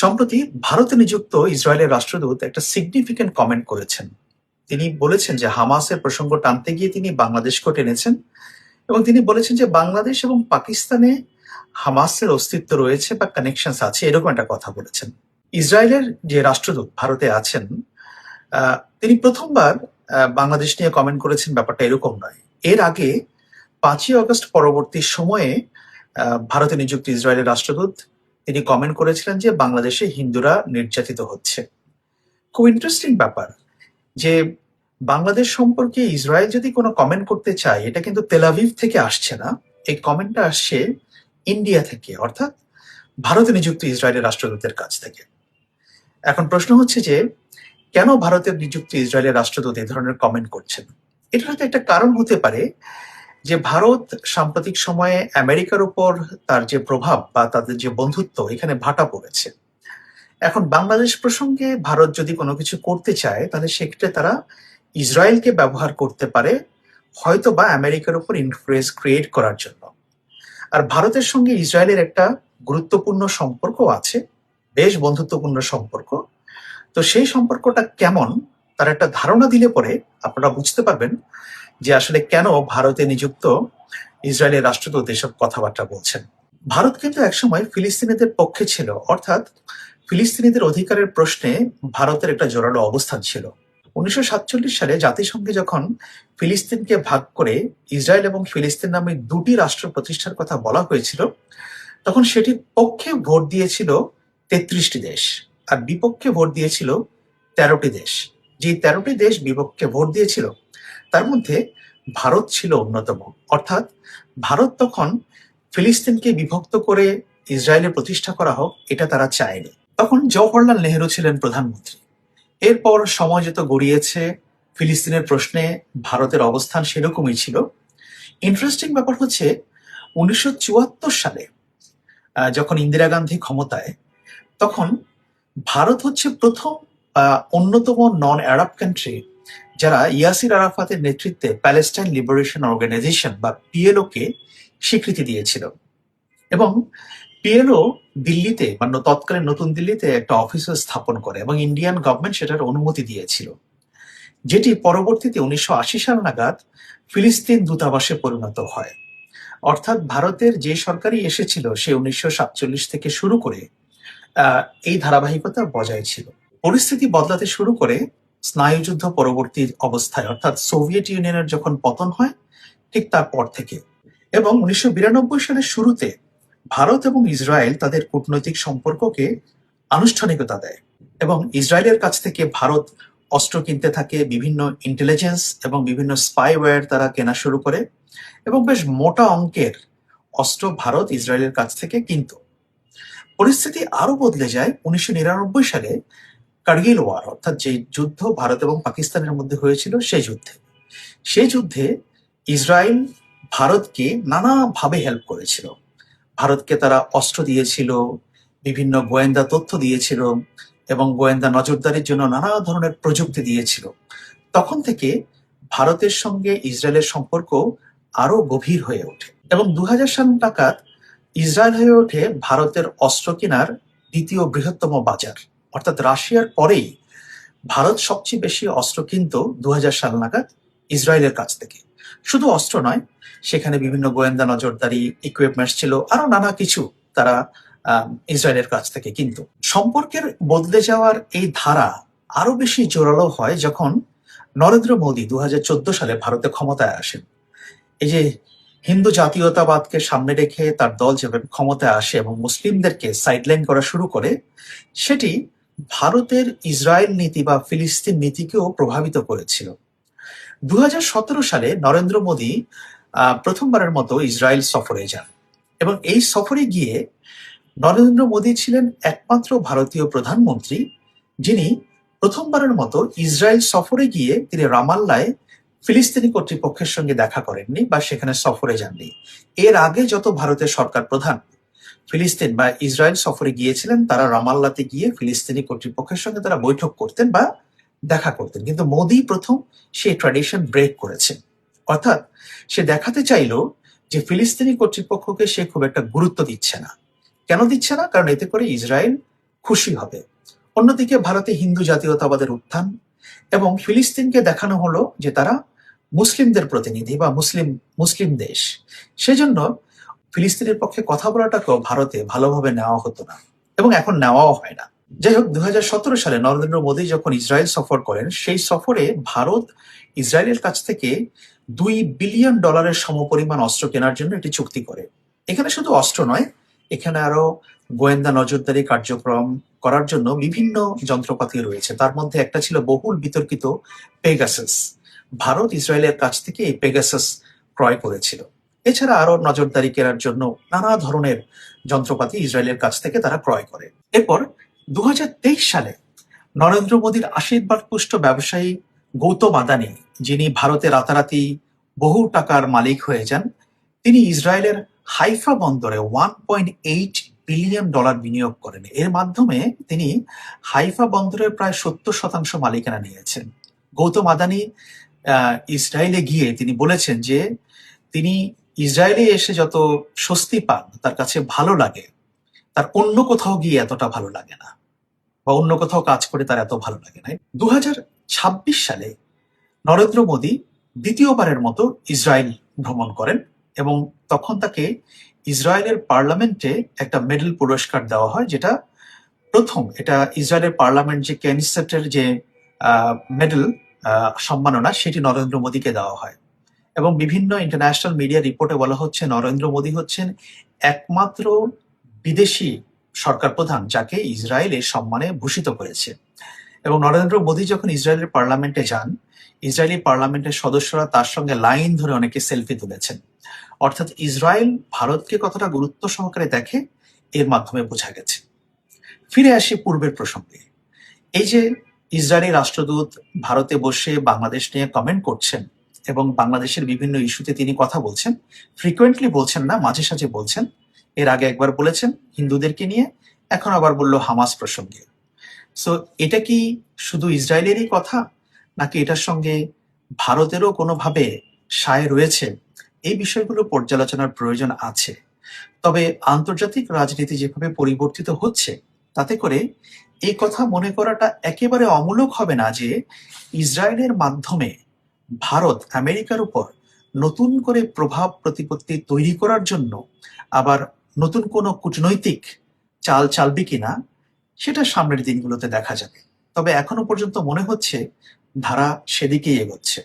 সম্প্রতি ভারতে নিযুক্ত ইসরায়েলের রাষ্ট্রদূত একটা সিগনিফিকেন্ট কমেন্ট করেছেন। তিনি বলেছেন যে হামাসের প্রসঙ্গ টানতে গিয়ে তিনি বাংলাদেশকেও টেনেছেন এবং তিনি বলেছেন যে বাংলাদেশ এবং পাকিস্তানে হামাসের অস্তিত্ব রয়েছে বা কানেকশনস আছে, এরকম একটা কথা বলেছেন। ইসরায়েলের যে রাষ্ট্রদূত ভারতে আছেন, তিনি প্রথমবার বাংলাদেশ নিয়ে কমেন্ট করেছেন, ব্যাপারটা এরকম নয়। এর আগে 5ই অগস্ট পরবর্তী সময়ে ভারতে নিযুক্ত ইসরায়েলের রাষ্ট্রদূত তিনি কমেন্ট করেছিলেন যে বাংলাদেশে হিন্দুরা নির্যাতিত হচ্ছে। খুব ইন্টারেস্টিং ব্যাপার যে বাংলাদেশ সম্পর্কে ইসরায়েল যদি কোনো কমেন্ট করতে চায়, এটা কিন্তু তেল আভিভ থেকে আসছে না, এই কমেন্টটা আসছে ইন্ডিয়া থেকে, অর্থাৎ ভারতে নিযুক্ত ইসরায়েলের রাষ্ট্রদূতের কাছ থেকে। এখন প্রশ্ন হচ্ছে যে কেন ভারতের নিযুক্ত ইসরায়েলের রাষ্ট্রদূত এই ধরনের কমেন্ট করছেন? এটা হয়তো একটা কারণ হতে পারে যে ভারত সাম্প্রতিক সময়ে আমেরিকার উপর তার যে প্রভাব বা তাদের যে বন্ধুত্ব, এখানে ভাটা পড়েছে। এখন বাংলাদেশ প্রসঙ্গে ভারত যদি কোনো কিছু করতে চায়, তাহলে সেক্ষেত্রে তারা ইসরায়েলকে ব্যবহার করতে পারে, হয়তো বা আমেরিকার উপর ইনফ্লুয়েন্স ক্রিয়েট করার জন্য। আর ভারতের সঙ্গে ইসরায়েলের একটা গুরুত্বপূর্ণ সম্পর্ক আছে, বেশ বন্ধুত্বপূর্ণ সম্পর্ক। তো সেই সম্পর্কটা কেমন, তার একটা ধারণা দিলে পরে আপনারা বুঝতে পারবেন যে আসলে কেন ভারতে নিযুক্ত ইসরায়েলের রাষ্ট্রদূত এসব কথাবার্তা বলছেন। ভারত কিন্তু একসময় ফিলিস্তিনিদের পক্ষে ছিল, অর্থাৎ ফিলিস্তিনিদের অধিকারের প্রশ্নে ভারতের একটা জোরালো অবস্থান ছিল। 1947 সালে জাতিসংঘে যখন ফিলিস্তিনকে ভাগ করে ইসরায়েল এবং ফিলিস্তিন নামে দুটি রাষ্ট্র প্রতিষ্ঠার কথা বলা হয়েছিল, তখন সেটির পক্ষে ভোট দিয়েছিল 33টি দেশ, আর বিপক্ষে ভোট দিয়েছিল 13টি দেশ। যে 13টি দেশ বিপক্ষে ভোট দিয়েছিল তার মধ্যে ভারত ছিল অন্যতম। অর্থাৎ ভারত তখন ফিলিস্তিনকে বিভক্ত করে ইসরায়েলে প্রতিষ্ঠা করা হোক, এটা তারা চায়নি। তখন জওহরলাল নেহেরু ছিলেন প্রধানমন্ত্রী। এরপর সময় যত গড়িয়েছে, ফিলিস্তিনের প্রশ্নে ভারতের অবস্থান সেরকমই ছিল। ইন্টারেস্টিং ব্যাপার হচ্ছে 1974 সালে যখন ইন্দিরা গান্ধী ক্ষমতায়, তখন ভারত হচ্ছে প্রথম অন্যতম নন আরব কান্ট্রি যারা ইয়াসির আরাফাতের নেতৃত্বে প্যালেস্টাইন লিবারেশন অর্গানাইজেশন বা পিএলও কে স্বীকৃতি দিয়েছিল। এবং পিএলও দিল্লিতে, মানে তৎকালীন নতুন দিল্লিতে একটা অফিস স্থাপন করে এবং ইন্ডিয়ান গভর্নমেন্ট সেটার অনুমতি দিয়েছিল, যেটি পরবর্তীতে 1980 সাল নাগাদ ফিলিস্তিন দূতাবাসে পরিণত হয়। অর্থাৎ ভারতের যে সরকারই এসেছিল সে 1947 থেকে শুরু করে এই ধারাবাহিকতা বজায় ছিল। পরিস্থিতি বদলাতে শুরু করে স্নায়ুযুদ্ধ পরবর্তী অবস্থায়, অর্থাৎ সোভিয়েত ইউনিয়নের যখন পতন হয়, ঠিক তারপর থেকে। এবং 1992 সালের শুরুতে ভারত এবং ইসরায়েল তাদের কূটনৈতিক সম্পর্ককে আনুষ্ঠানিকতা দেয় এবং ইসরায়েলের কাছ থেকে ভারত অস্ত্র কিনতে থাকে, বিভিন্ন ইন্টেলিজেন্স এবং বিভিন্ন স্পাইওয়্যার তারা কেনা শুরু করে এবং বেশ মোটা অঙ্কের অস্ত্র ভারত ইসরায়েলের কাছ থেকে কিনত। পরিস্থিতি আরো বদলে যায় 1999 সালে কার্গিল ওয়ার, অর্থাৎ যে যুদ্ধ ভারত এবং পাকিস্তানের মধ্যে হয়েছিল সেই যুদ্ধে ইসরায়েল ভারতকে নানাভাবে হেল্প করেছিল। ভারতকে তারা অস্ত্র দিয়েছিল, বিভিন্ন গোয়েন্দা তথ্য দিয়েছিল এবং গোয়েন্দা নজরদারির জন্য নানা ধরনের প্রযুক্তি দিয়েছিল। তখন থেকে ভারতের সঙ্গে ইসরায়েলের সম্পর্ক আরো গভীর হয়ে ওঠে এবং 2000 সাল নাগাদ ইসরায়েল হয়ে ওঠে ভারতের অস্ত্র কেনার দ্বিতীয় বৃহত্তম বাজার। অর্থাৎ রাশিয়ার পরেই ভারত সবচেয়ে বেশি অস্ত্র কিনত 2000 সাল নাগাদ ইসরায়েলের কাছ থেকে। শুধু অস্ত্র নয়, সেখানে বিভিন্ন গোয়েন্দা নজরদারি ইকুইপমেন্টস ছিল, আরো নানা কিছু তারা ইসরায়েলের কাছ থেকে কিন্তু। সম্পর্কের বদলে যাওয়ার এই ধারা আরো বেশি জোরালো হয় যখন নরেন্দ্র মোদী 2014 সালে ভারতে ক্ষমতায় আসেন। এই যে হিন্দু জাতীয়তাবাদকে সামনে রেখে তার দল যেভাবে ক্ষমতায় আসে এবং মুসলিমদেরকে সাইডলাইন করা শুরু করে, সেটি ভারতের ইসরায়েল নীতি বা ফিলিস্তিন নীতিকেও প্রভাবিত করেছিল। 2017 সালে নরেন্দ্র মোদী প্রথমবারের মতো ইসরায়েল সফরে যান এবং এই সফরে গিয়ে নরেন্দ্র মোদী ছিলেন একমাত্র ভারতীয় প্রধানমন্ত্রী যিনি প্রথমবারের মতো ইসরায়েল সফরে গিয়ে তিনি রামাল্লায় ফিলিস্তিনি কর্তৃপক্ষের সঙ্গে দেখা করেননি বা সেখানে সফরে যাননি। এর আগে যত ভারতের সরকার প্রধান ফিলিস্তিন বা ইসরায়েল সফরে গিয়েছিলেন, তারা রামাল্লাতে গিয়ে ফিলিস্তিনি কর্তৃপক্ষের সঙ্গে তারা বৈঠক করতেন বা দেখা করতেন, কিন্তু মোদি প্রথম সেই ট্র্যাডিশন ব্রেক করেছে। অর্থাৎ সে দেখাতে চাইল যে ফিলিস্তিনি কর্তৃপক্ষকে সে খুব একটা গুরুত্ব দিচ্ছে না। কেন দিচ্ছে না? কারণ এতে করে ইসরায়েল খুশি হবে। অন্যদিকে ভারতে হিন্দু জাতীয়তাবাদের উত্থান এবং ফিলিস্তিনকে দেখানো হলো যে তারা মুসলিমদের প্রতিনিধি বা মুসলিম মুসলিম দেশ। সেজন্য ফিলিস্তিনের পক্ষে কথা বলাটাকেও ভারতে ভালোভাবে নেওয়া হতো না এবং এখন নেওয়াও হয় না। যাই হোক, 2017 সালে নরেন্দ্র মোদী যখন ইসরায়েল সফর করেন, সেই সফরে ভারত ইসরায়েলের কাছ থেকে $2 বিলিয়ন সমপরিমাণ অস্ত্র কেনার জন্য একটি চুক্তি করে। এখানে শুধু অস্ত্র নয়, এখানে আরো গোয়েন্দা নজরদারি কার্যক্রম করার জন্য বিভিন্ন যন্ত্রপাতি রয়েছে। তার মধ্যে একটা ছিল বহুল বিতর্কিত পেগাসাস। ভারত ইসরায়েলের কাছ থেকে এই পেগাসাস ক্রয় করেছিল। এছাড়া আরো নজরদারি কেনার জন্য নানা ধরনের যন্ত্রপাতি ইসরায়েলের কাছ থেকে তারা ক্রয় করে। এরপর 2023 সালে নরেন্দ্র মোদীর আশীর্বাদ পুষ্ট ব্যবসায়ী গৌতম আদানি, যিনি ভারতে রাতারাতি বহু টাকার মালিক হয়ে যান, তিনি ইসরায়েলের হাইফা বন্দরে $1.8 বিলিয়ন বিনিয়োগ করেন। এর মাধ্যমে তিনি হাইফা বন্দরের প্রায় 70% মালিকানা নিয়েছেন। গৌতম আদানি ইসরায়েলে গিয়ে তিনি বলেছেন যে তিনি ইসরায়েলে এসে যত স্বস্তি পান, তার কাছে ভালো লাগে, তার অন্য কোথাও গিয়ে এতটা ভালো লাগে না, বা অন্য কোথাও কাজ করে তার এত ভালো লাগে না। 2026 সালে নরেন্দ্র মোদী দ্বিতীয়বারের মতো ইসরায়েল ভ্রমণ করেন এবং তখন তাকে ইসরায়েলের পার্লামেন্টে একটা মেডেল পুরস্কার দেওয়া হয়, যেটা প্রথম। এটা ইসরায়েলের পার্লামেন্ট যে কেনেসেটের যে মেডেল সম্মাননা, সেটি নরেন্দ্র মোদীকে দেওয়া হয় এবং বিভিন্ন ইন্টারন্যাশনাল মিডিয়া রিপোর্টে বলা হচ্ছে নরেন্দ্র মোদী হচ্ছেন একমাত্র বিদেশি সরকার প্রধান যাকে ইসরায়েল এই সম্মানে ভূষিত করেছে। এবং নরেন্দ্র মোদী যখন ইসরায়েলের পার্লামেন্টে যান, ইসরায়েলি পার্লামেন্টের সদস্যরা তার সঙ্গে লাইন ধরে অনেকে সেলফি তুলেছেন। অর্থাৎ ইসরায়েল ভারতকে কতটা গুরুত্ব সহকারে দেখে, এর মাধ্যমে বোঝা গেছে। ফিরে আসি পূর্বের প্রসঙ্গে। এই যে ইসরায়েলি রাষ্ট্রদূত ভারতে বসে বাংলাদেশ নিয়ে কমেন্ট করছেন এবং বাংলাদেশের বিভিন্ন ইস্যুতে তিনি কথা বলছেন, ফ্রিকোয়েন্টলি বলছেন না, মাঝে সাঝে বলছেন। এর আগে একবার বলেছেন হিন্দুদেরকে নিয়ে, এখন আবার বলল হামাস প্রসঙ্গে। সো এটা কি শুধু ইসরায়েলেরই কথা, নাকি এটার সঙ্গে ভারতেরও কোনোভাবে সায় রয়েছে? এই বিষয়গুলো পর্যালোচনার প্রয়োজন আছে। তবে আন্তর্জাতিক রাজনীতি যেভাবে পরিবর্তিত হচ্ছে, তাতে করে এই কথা মনে করাটা একেবারে অমূলক হবে না যে ইসরায়েলের মাধ্যমে ভারত আমেরিকার উপর নতুন করে প্রভাব প্রতিপত্তি তৈরি করার জন্য আবার নতুন কোনো কূটনৈতিক চাল চালবে কিনা, সেটা সামনের দিনগুলোতে দেখা যাবে। তবে এখনো পর্যন্ত মনে হচ্ছে ধারা সেদিকেই এগোচ্ছে।